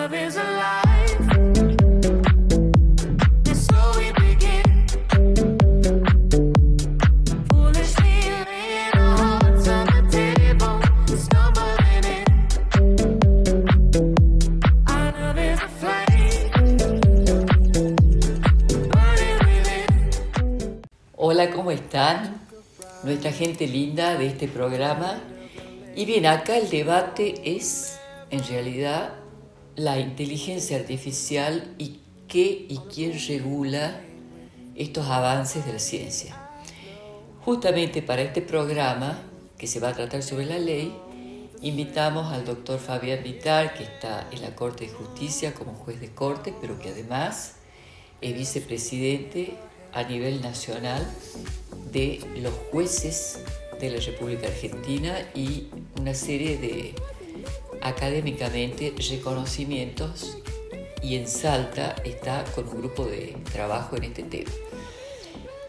love is alive. And so we begin. Foolishly laying our hearts on the table, stumbling in. Our love is a flame, burning within. Hola, ¿cómo están? Nuestra gente linda de este programa. Y bien, acá el debate es, en realidad, la inteligencia artificial y qué y quién regula estos avances de la ciencia. Justamente para este programa, que se va a tratar sobre la ley, invitamos al doctor Fabián Vitar, que está en la Corte de Justicia como juez de corte, pero que además es vicepresidente a nivel nacional de los jueces de la República Argentina y una serie de académicamente reconocimientos, y en Salta está con un grupo de trabajo en este tema.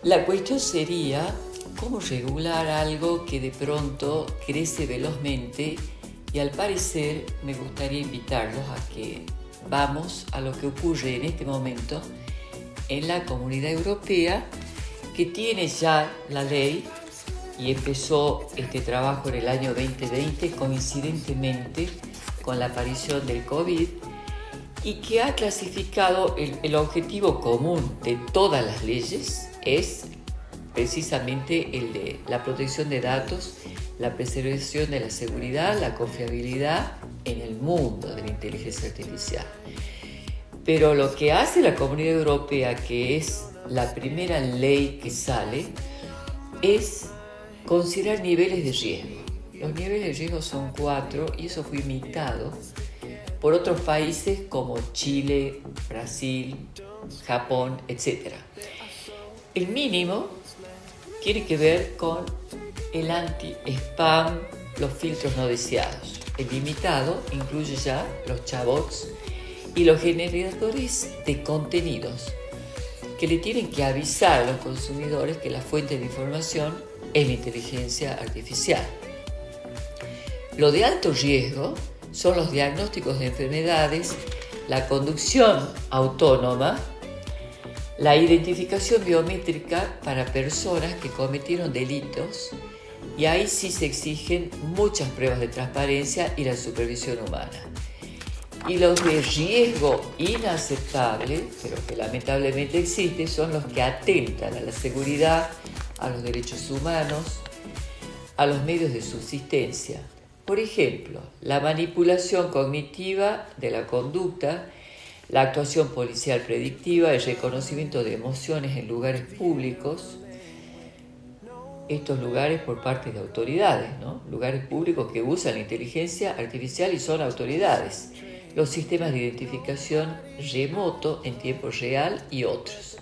La cuestión sería cómo regular algo que de pronto crece velozmente, y al parecer me gustaría invitarlos a que vamos a lo que ocurre en este momento en la Comunidad Europea, que tiene ya la ley y empezó este trabajo en el año 2020 coincidentemente con la aparición del COVID, y que ha clasificado el objetivo común de todas las leyes es precisamente el de la protección de datos, la preservación de la seguridad, la confiabilidad en el mundo de la inteligencia artificial. Pero lo que hace la Comunidad Europea, que es la primera ley que sale, es considerar niveles de riesgo. Los niveles de riesgo son 4 y eso fue imitado por otros países como Chile, Brasil, Japón, etc. El mínimo tiene que ver con el anti-spam, los filtros no deseados. El limitado incluye ya los chatbots y los generadores de contenidos que le tienen que avisar a los consumidores que la fuente de información es la inteligencia artificial. Lo de alto riesgo son los diagnósticos de enfermedades, la conducción autónoma, la identificación biométrica para personas que cometieron delitos, y ahí sí se exigen muchas pruebas de transparencia y la supervisión humana. Y los de riesgo inaceptable, pero que lamentablemente existen, son los que atentan a la seguridad, a los derechos humanos, a los medios de subsistencia. Por ejemplo, la manipulación cognitiva de la conducta, la actuación policial predictiva, el reconocimiento de emociones en lugares públicos, estos lugares por parte de autoridades, ¿no? Lugares públicos que usan la inteligencia artificial y son autoridades, los sistemas de identificación remoto en tiempo real y otros.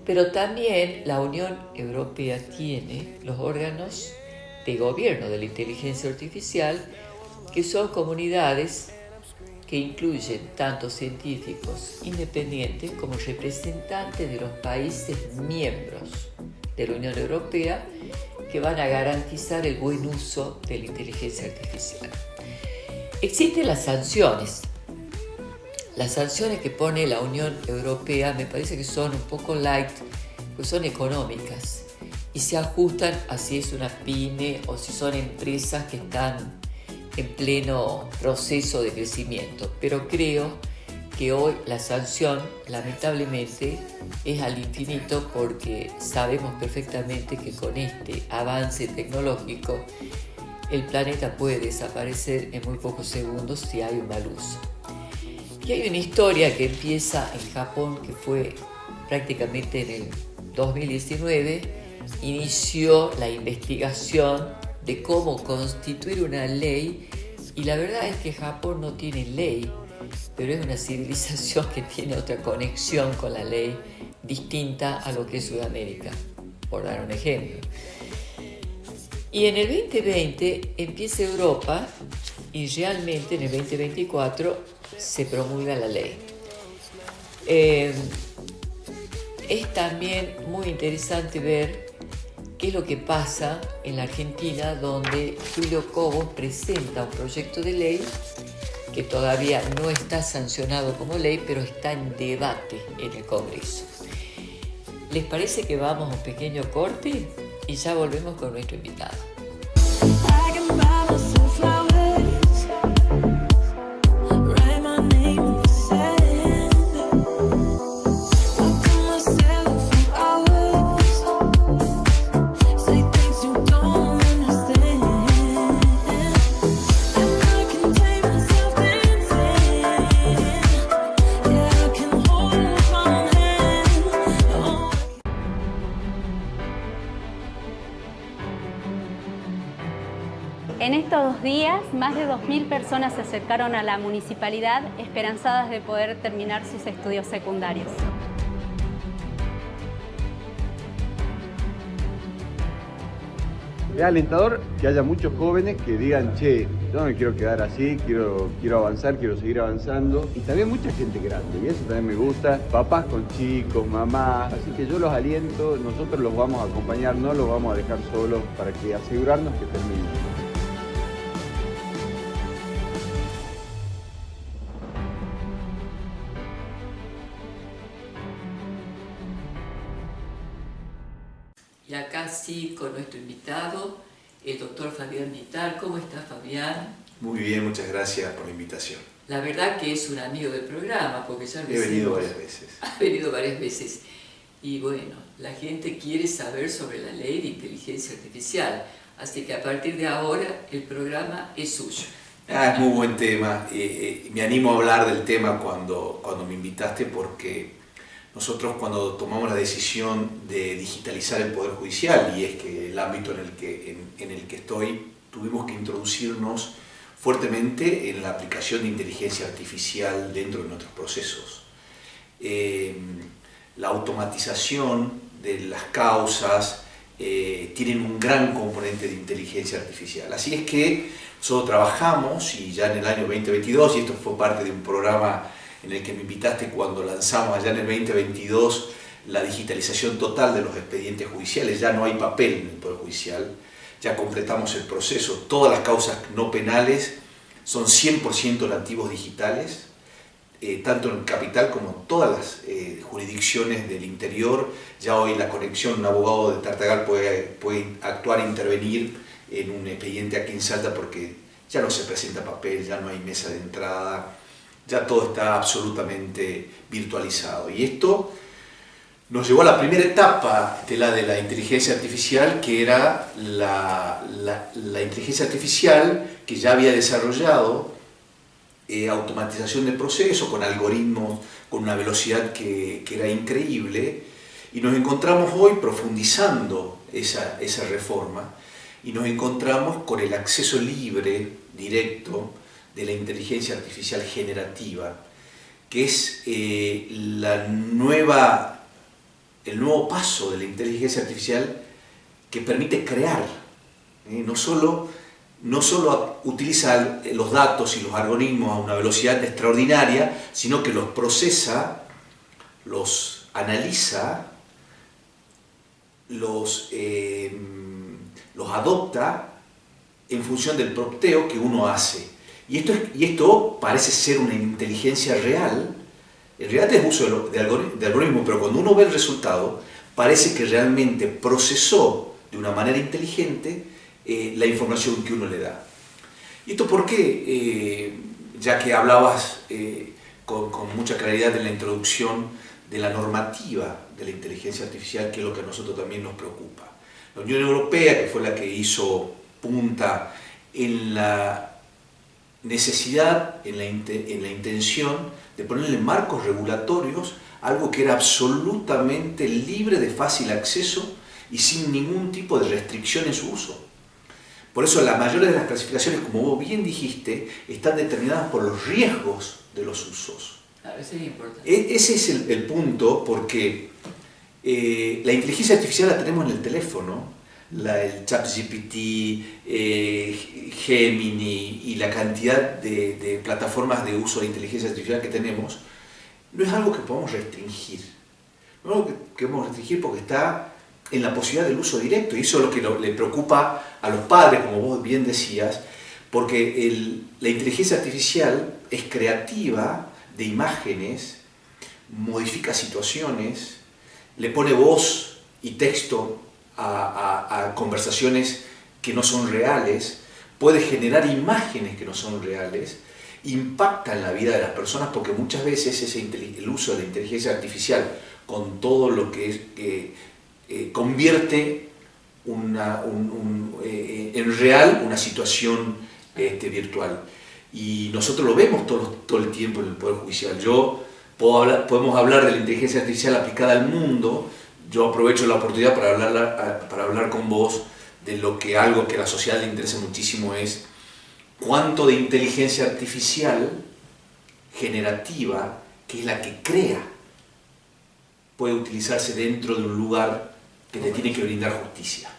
Pero también la Unión Europea tiene los órganos de gobierno de la inteligencia artificial, que son comunidades que incluyen tanto científicos independientes como representantes de los países miembros de la Unión Europea, que van a garantizar el buen uso de la inteligencia artificial. Existen las sanciones. Las sanciones que pone la Unión Europea me parece que son un poco light, pues son económicas y se ajustan a si es una pyme o si son empresas que están en pleno proceso de crecimiento. Pero creo que hoy la sanción, lamentablemente, es al infinito, porque sabemos perfectamente que con este avance tecnológico el planeta puede desaparecer en muy pocos segundos si hay un mal uso. Y hay una historia que empieza en Japón, que fue prácticamente en el 2019, inició la investigación de cómo constituir una ley, y la verdad es que Japón no tiene ley, pero es una civilización que tiene otra conexión con la ley distinta a lo que es Sudamérica, por dar un ejemplo. Y en el 2020 empieza Europa, y realmente en el 2024 se promulga la ley. Es también muy interesante ver qué es lo que pasa en la Argentina, donde Julio Cobos presenta un proyecto de ley que todavía no está sancionado como ley, pero está en debate en el Congreso. ¿Les parece que vamos a un pequeño corte y ya volvemos con nuestro invitado? I can buy myself flowers, write my name in the sand, talk to myself for hours, say things you don't understand, and I can take myself dancing, yeah, I can hold my hand, oh. En estos 2 días, más de 2.000 personas se acercaron a la municipalidad esperanzadas de poder terminar sus estudios secundarios. Es alentador que haya muchos jóvenes que digan, che, yo no me quiero quedar así, quiero avanzar, quiero seguir avanzando. Y también mucha gente grande, y eso también me gusta. Papás con chicos, mamás, así que yo los aliento, nosotros los vamos a acompañar, no los vamos a dejar solos para que asegurarnos que terminen. Y acá sí, con nuestro invitado, el doctor Fabián Vital. ¿Cómo está, Fabián? Muy bien, muchas gracias por la invitación. La verdad que es un amigo del programa, porque ya lo He venido hicimos. varias veces. Ha venido varias veces. Y bueno, la gente quiere saber sobre la ley de inteligencia artificial. Así que a partir de ahora el programa es suyo. Es muy buen tema. Me animo a hablar del tema cuando me invitaste porque nosotros cuando tomamos la decisión de digitalizar el Poder Judicial, y es que el ámbito en el que estoy, tuvimos que introducirnos fuertemente en la aplicación de inteligencia artificial dentro de nuestros procesos. La automatización de las causas tienen un gran componente de inteligencia artificial. Así es que nosotros trabajamos, y ya en el año 2022, y esto fue parte de un programa en el que me invitaste cuando lanzamos allá en el 2022 la digitalización total de los expedientes judiciales. Ya no hay papel en el Poder Judicial, ya completamos el proceso. Todas las causas no penales son 100% nativos digitales, tanto en Capital como en todas las jurisdicciones del interior. Ya hoy la conexión, un abogado de Tartagal puede actuar e intervenir en un expediente aquí en Salta porque ya no se presenta papel, ya no hay mesa de entrada, ya todo está absolutamente virtualizado. Y esto nos llevó a la primera etapa de la inteligencia artificial, que era la inteligencia artificial que ya había desarrollado automatización de procesos con algoritmos, con una velocidad que era increíble, y nos encontramos hoy profundizando esa reforma, y nos encontramos con el acceso libre, directo, de la inteligencia artificial generativa, que es el nuevo paso de la inteligencia artificial que permite crear. No solo utiliza los datos y los algoritmos a una velocidad extraordinaria, sino que los procesa, los analiza, los adopta en función del prompteo que uno hace. Y esto parece ser una inteligencia real. En realidad es uso de algoritmos, pero cuando uno ve el resultado, parece que realmente procesó de una manera inteligente la información que uno le da. ¿Y esto por qué? Ya que hablabas con mucha claridad en la introducción de la normativa de la inteligencia artificial, que es lo que a nosotros también nos preocupa. La Unión Europea, que fue la que hizo punta en la necesidad, en la intención de ponerle marcos regulatorios, algo que era absolutamente libre de fácil acceso y sin ningún tipo de restricción en su uso. Por eso la mayoría de las clasificaciones, como vos bien dijiste, están determinadas por los riesgos de los usos. Claro, eso es importante. Ese es el punto, porque la inteligencia artificial la tenemos en el teléfono, el ChatGPT, Gemini y la cantidad de plataformas de uso de inteligencia artificial que tenemos, no es algo que podamos restringir. No es algo que podemos restringir porque está en la posibilidad del uso directo, y eso es lo que le preocupa a los padres, como vos bien decías, porque la inteligencia artificial es creativa de imágenes, modifica situaciones, le pone voz y texto a conversaciones que no son reales, puede generar imágenes que no son reales, impacta en la vida de las personas porque muchas veces el uso de la inteligencia artificial con todo lo que convierte en real una situación virtual. Y nosotros lo vemos todo el tiempo en el Poder Judicial. Podemos hablar de la inteligencia artificial aplicada al mundo. Yo aprovecho la oportunidad para hablar con vos de algo que a la sociedad le interesa muchísimo es cuánto de inteligencia artificial generativa, que es la que crea, puede utilizarse dentro de un lugar que te tiene que brindar justicia.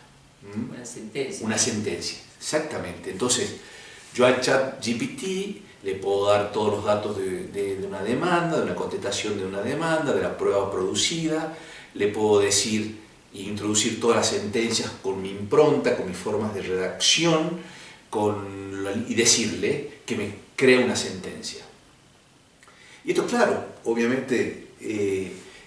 Una sentencia. Una sentencia, exactamente. Entonces, yo al ChatGPT le puedo dar todos los datos de una demanda, de una contestación de una demanda, de la prueba producida, le puedo decir e introducir todas las sentencias con mi impronta, con mis formas de redacción, y decirle que me cree una sentencia. Y esto, claro, obviamente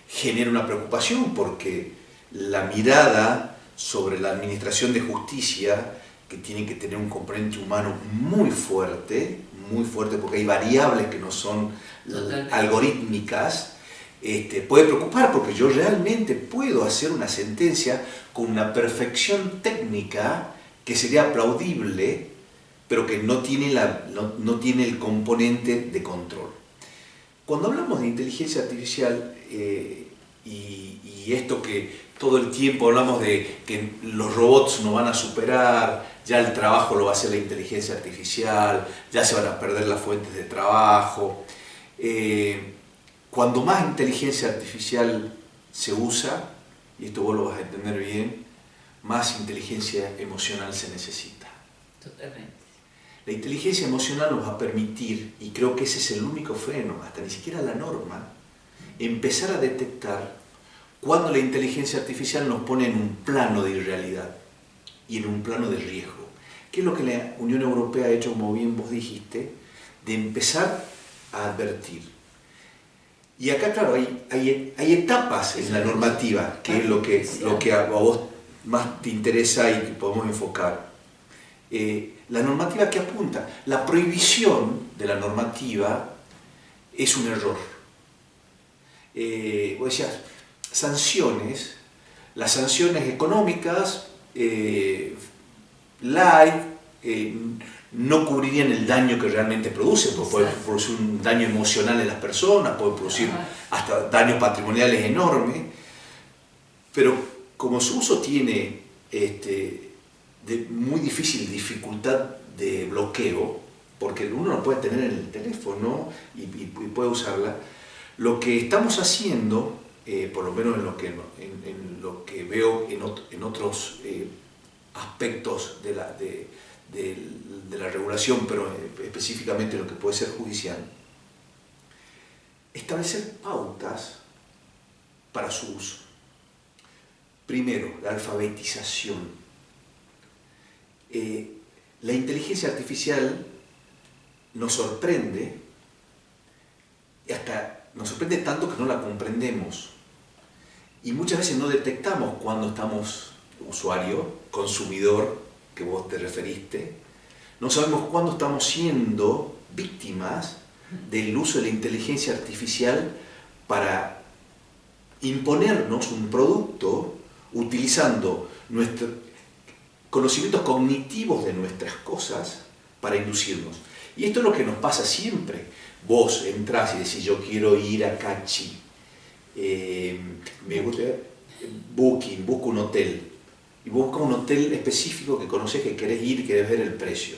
genera una preocupación porque la mirada sobre la administración de justicia, que tiene que tener un componente humano muy fuerte porque hay variables que no son algorítmicas, puede preocupar porque yo realmente puedo hacer una sentencia con una perfección técnica que sería aplaudible, pero que no tiene el componente de control. Cuando hablamos de inteligencia artificial y esto que todo el tiempo hablamos de que los robots nos van a superar, ya el trabajo lo va a hacer la inteligencia artificial, ya se van a perder las fuentes de trabajo. Cuando más inteligencia artificial se usa, y esto vos lo vas a entender bien, más inteligencia emocional se necesita. Totalmente. La inteligencia emocional nos va a permitir, y creo que ese es el único freno, hasta ni siquiera la norma, empezar a detectar cuando la inteligencia artificial nos pone en un plano de irrealidad y en un plano de riesgo. ¿Qué es lo que la Unión Europea ha hecho, como bien vos dijiste, de empezar a advertir? Y acá, claro, hay etapas en la normativa, que es lo que a vos más te interesa y que podemos enfocar. La normativa que apunta, la prohibición de la normativa es un error. Vos decías, sanciones, las sanciones económicas, light, no cubrirían el daño que realmente produce, porque puede producir un daño emocional en las personas, puede producir hasta daños patrimoniales enormes, pero como su uso tiene muy difícil dificultad de bloqueo, porque uno lo puede tener en el teléfono y puede usarla, lo que estamos haciendo, por lo menos en lo que veo en otros aspectos de la regulación, pero específicamente lo que puede ser judicial, establecer pautas para su uso. Primero, la alfabetización. La inteligencia artificial nos sorprende, y hasta nos sorprende tanto que no la comprendemos. Y muchas veces no detectamos cuando estamos usuario, consumidor, que vos te referiste, no sabemos cuándo estamos siendo víctimas del uso de la inteligencia artificial para imponernos un producto utilizando nuestros conocimientos cognitivos de nuestras cosas para inducirnos. Y esto es lo que nos pasa siempre. Vos entrás y decís, yo quiero ir a Cachi, me gusta Booking, busco un hotel. Y busca un hotel específico que conoces, que querés ir y querés ver el precio.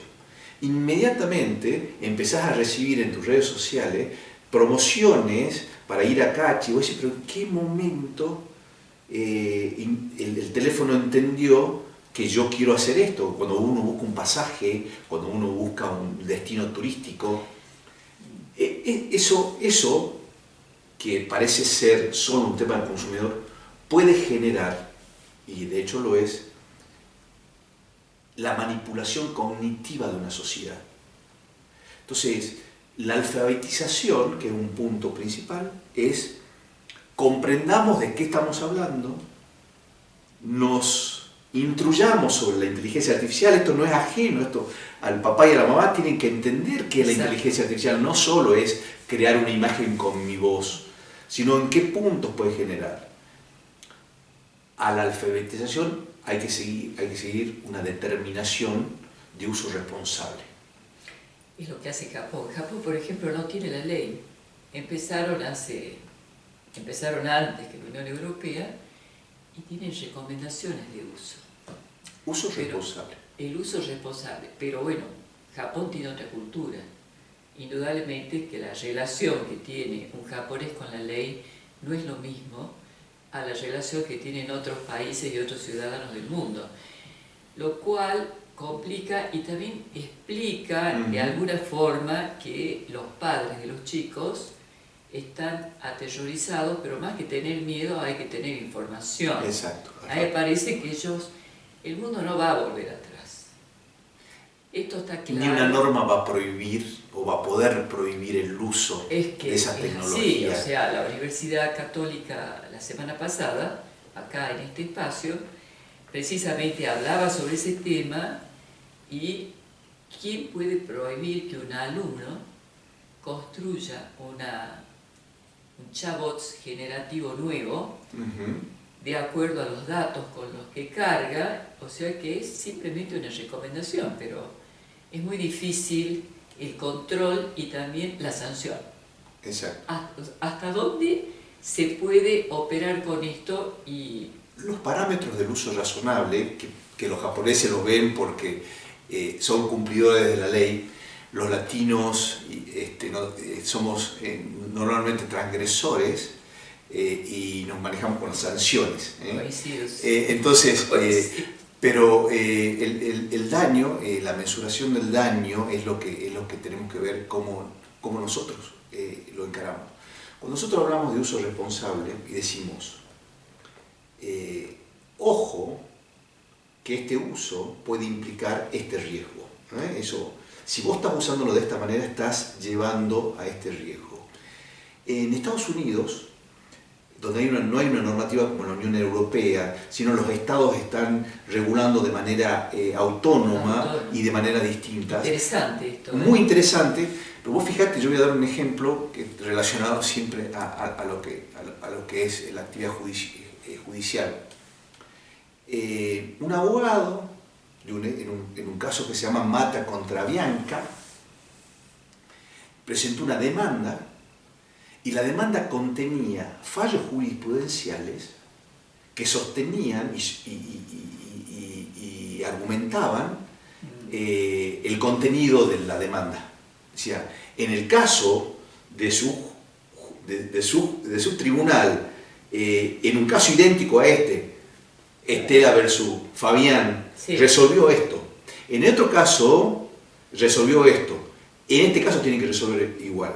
Inmediatamente empezás a recibir en tus redes sociales promociones para ir a Cachi. Y vos decís, pero ¿en qué momento el teléfono entendió que yo quiero hacer esto? Cuando uno busca un pasaje, cuando uno busca un destino turístico, eso que parece ser solo un tema del consumidor, puede generar, y de hecho lo es, la manipulación cognitiva de una sociedad. Entonces, La alfabetización, que es un punto principal, es comprendamos de qué estamos hablando, nos instruyamos sobre la inteligencia artificial. Esto no es ajeno, esto al papá y a la mamá tienen que entender que la inteligencia artificial no solo es crear una imagen con mi voz, sino en qué puntos puede generar. A la alfabetización hay que seguir una determinación de uso responsable. Es lo que hace Japón. Japón, por ejemplo, no tiene la ley. Empezaron antes que la Unión Europea y tienen recomendaciones de uso. Uso responsable. El uso responsable. Pero bueno, Japón tiene otra cultura. Indudablemente que la relación que tiene un japonés con la ley no es lo mismo a la relación que tienen otros países y otros ciudadanos del mundo. Lo cual complica y también explica de alguna forma que los padres de los chicos están aterrorizados, pero más que tener miedo hay que tener información. Exacto. A mí me parece que el mundo no va a volver atrás. Esto está claro. Ni una norma va a prohibir o va a poder prohibir el uso de esa tecnología. Sí, o sea, la Universidad Católica la semana pasada, acá en este espacio, precisamente hablaba sobre ese tema y quién puede prohibir que un alumno construya un chatbot generativo nuevo de acuerdo a los datos con los que carga, o sea que es simplemente una recomendación, pero es muy difícil el control y también la sanción. Exacto. ¿Hasta dónde se puede operar con esto? Y los parámetros del uso razonable, que los japoneses lo ven porque son cumplidores de la ley, los latinos somos normalmente transgresores y nos manejamos con las sanciones. Entonces, pero el daño, la mensuración del daño es lo que tenemos que ver cómo nosotros lo encaramos. Cuando nosotros hablamos de uso responsable y decimos, ojo, que este uso puede implicar este riesgo. Eso, si vos estás usándolo de esta manera, estás llevando a este riesgo. En Estados Unidos, donde no hay una normativa como la Unión Europea, sino los estados están regulando de manera autónoma y de manera distinta. Interesante esto. Muy interesante, pero vos fijate, yo voy a dar un ejemplo relacionado siempre a lo que es la actividad judicial. Un abogado, en un caso que se llama Mata contra Bianca, presentó una demanda y la demanda contenía fallos jurisprudenciales que sostenían y argumentaban el contenido de la demanda. O sea, en el caso de su tribunal, en un caso idéntico a Estela versus Fabián, sí, resolvió esto. En otro caso, resolvió esto. En este caso tiene que resolver igual.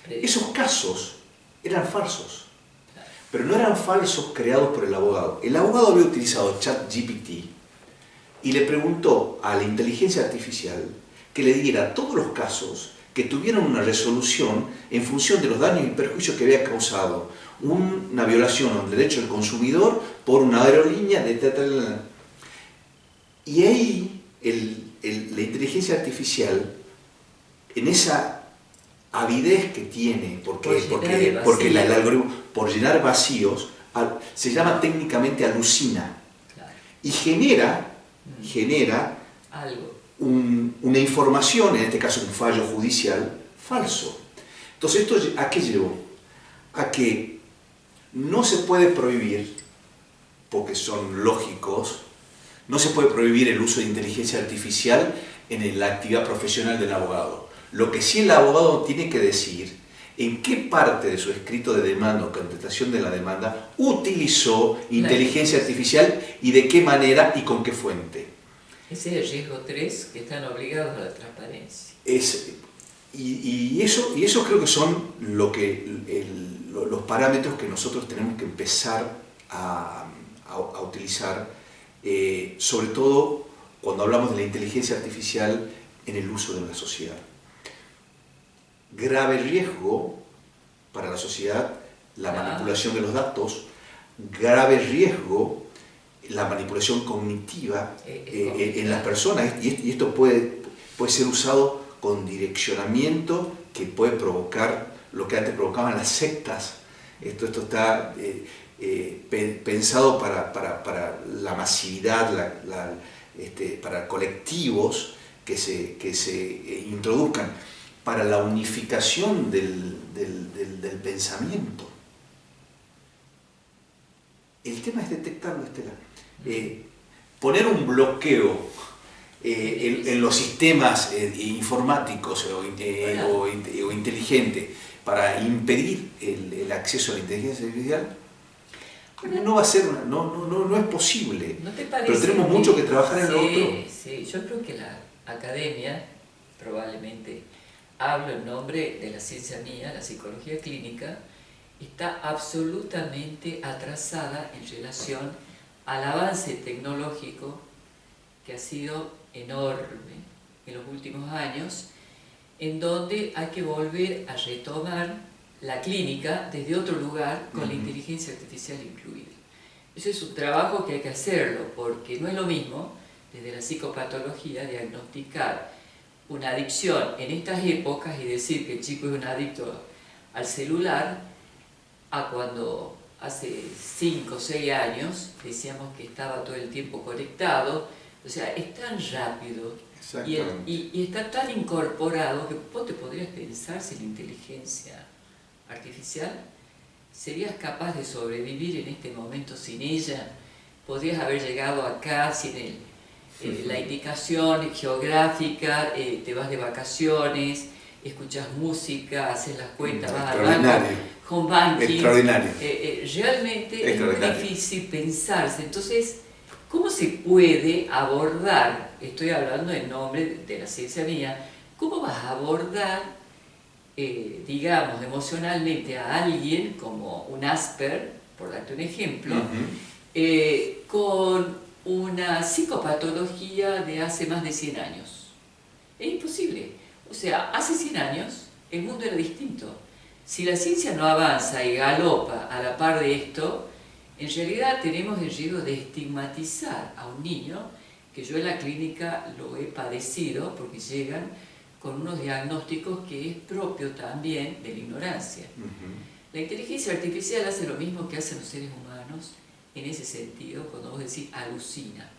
Esos casos eran falsos, pero no eran falsos creados por el abogado. El abogado había utilizado ChatGPT y le preguntó a la inteligencia artificial que le diera todos los casos que tuvieron una resolución en función de los daños y perjuicios que había causado una violación al derecho del consumidor por una aerolínea de tal. Y ahí la inteligencia artificial, en esa avidez que tiene, porque el algoritmo, por llenar vacíos, se llama técnicamente alucina. Claro. Y genera algo. Una información, en este caso un fallo judicial, falso. Entonces, ¿esto a qué llevó? A que no se puede prohibir, porque son lógicos, no se puede prohibir el uso de inteligencia artificial en la actividad profesional del abogado. Lo que sí el abogado tiene que decir en qué parte de su escrito de demanda o contestación de la demanda utilizó inteligencia artificial y de qué manera y con qué fuente. Ese es el riesgo 3, que están obligados a la transparencia. Y eso creo que son los parámetros que nosotros tenemos que empezar a utilizar, sobre todo cuando hablamos de la inteligencia artificial en el uso de la sociedad. grave riesgo para la sociedad la manipulación de los datos, grave riesgo la manipulación cognitiva en las personas, y esto puede ser usado con direccionamiento que puede provocar lo que antes provocaban las sectas. Esto está pensado para la masividad, para colectivos que se introduzcan, para la unificación del pensamiento. El tema es detectarlo, Estela. Poner un bloqueo en los sistemas informáticos o inteligentes para impedir el acceso a la inteligencia artificial no va a ser, no es posible. ¿No te parece? Pero tenemos mucho que trabajar en lo otro. Sí, yo creo que la academia, probablemente hablo en nombre de la ciencia mía, la psicología clínica, está absolutamente atrasada en relación al avance tecnológico que ha sido enorme en los últimos años, en donde hay que volver a retomar la clínica desde otro lugar con la inteligencia artificial incluida. Eso es un trabajo que hay que hacerlo, porque no es lo mismo desde la psicopatología diagnosticar una adicción en estas épocas y decir que el chico es un adicto al celular, a cuando hace 5 o 6 años decíamos que estaba todo el tiempo conectado. O sea, es tan rápido y está tan incorporado que vos te podrías pensar si la inteligencia artificial serías capaz de sobrevivir en este momento sin ella. Podrías haber llegado acá sin la indicación geográfica, te vas de vacaciones, escuchas música, haces las cuentas, vas al banco, home banking. Extraordinario. Realmente es muy difícil pensarse. Entonces, ¿cómo se puede abordar, estoy hablando en nombre de la ciencia mía, cómo vas a abordar, digamos, emocionalmente a alguien como un Asper, por darte un ejemplo, con una psicopatología de hace más de 100 años? Es imposible. O sea, hace 100 años el mundo era distinto. Si la ciencia no avanza y galopa a la par de esto, en realidad tenemos el riesgo de estigmatizar a un niño, que yo en la clínica lo he padecido, porque llegan con unos diagnósticos que es propio también de la ignorancia. La inteligencia artificial hace lo mismo que hacen los seres humanos en ese sentido, cuando vos decís alucina.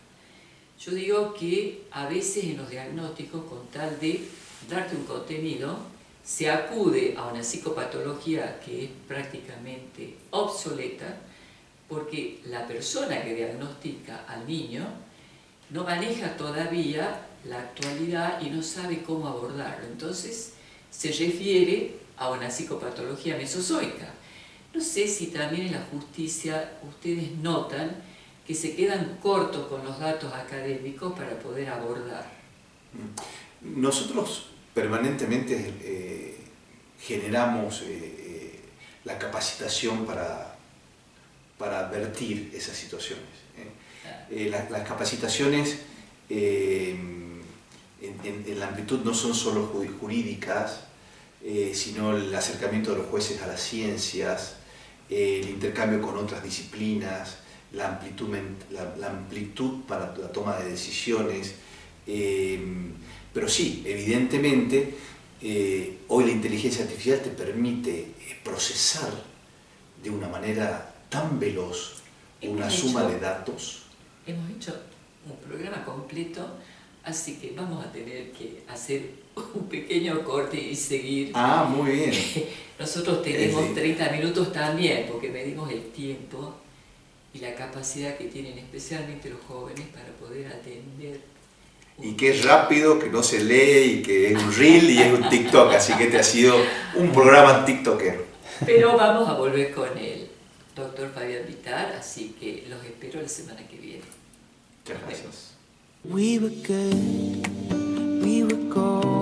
Yo digo que a veces en los diagnósticos, con tal de darte un contenido, se acude a una psicopatología que es prácticamente obsoleta, porque la persona que diagnostica al niño no maneja todavía la actualidad y no sabe cómo abordarlo. Entonces se refiere a una psicopatología mesozoica. No sé si también en la justicia ustedes notan que se quedan cortos con los datos académicos para poder abordar. Nosotros permanentemente generamos la capacitación para advertir esas situaciones. Las capacitaciones en la amplitud no son solo jurídicas, sino el acercamiento de los jueces a las ciencias, el intercambio con otras disciplinas, la amplitud para la toma de decisiones. Pero sí, evidentemente, hoy la inteligencia artificial te permite procesar de una manera tan veloz una suma de datos. Hemos hecho un programa completo, así que vamos a tener que hacer un pequeño corte y seguir. Ah, muy bien. Nosotros tenemos 30 minutos también, porque medimos el tiempo y la capacidad que tienen especialmente los jóvenes para poder atender. Y que es rápido, que no se lee, y que es un reel y es un TikTok, así que este ha sido un programa TikToker. Pero vamos a volver con el doctor Fabián Vitar, así que los espero la semana que viene. Muchas gracias. We were good, we were gold.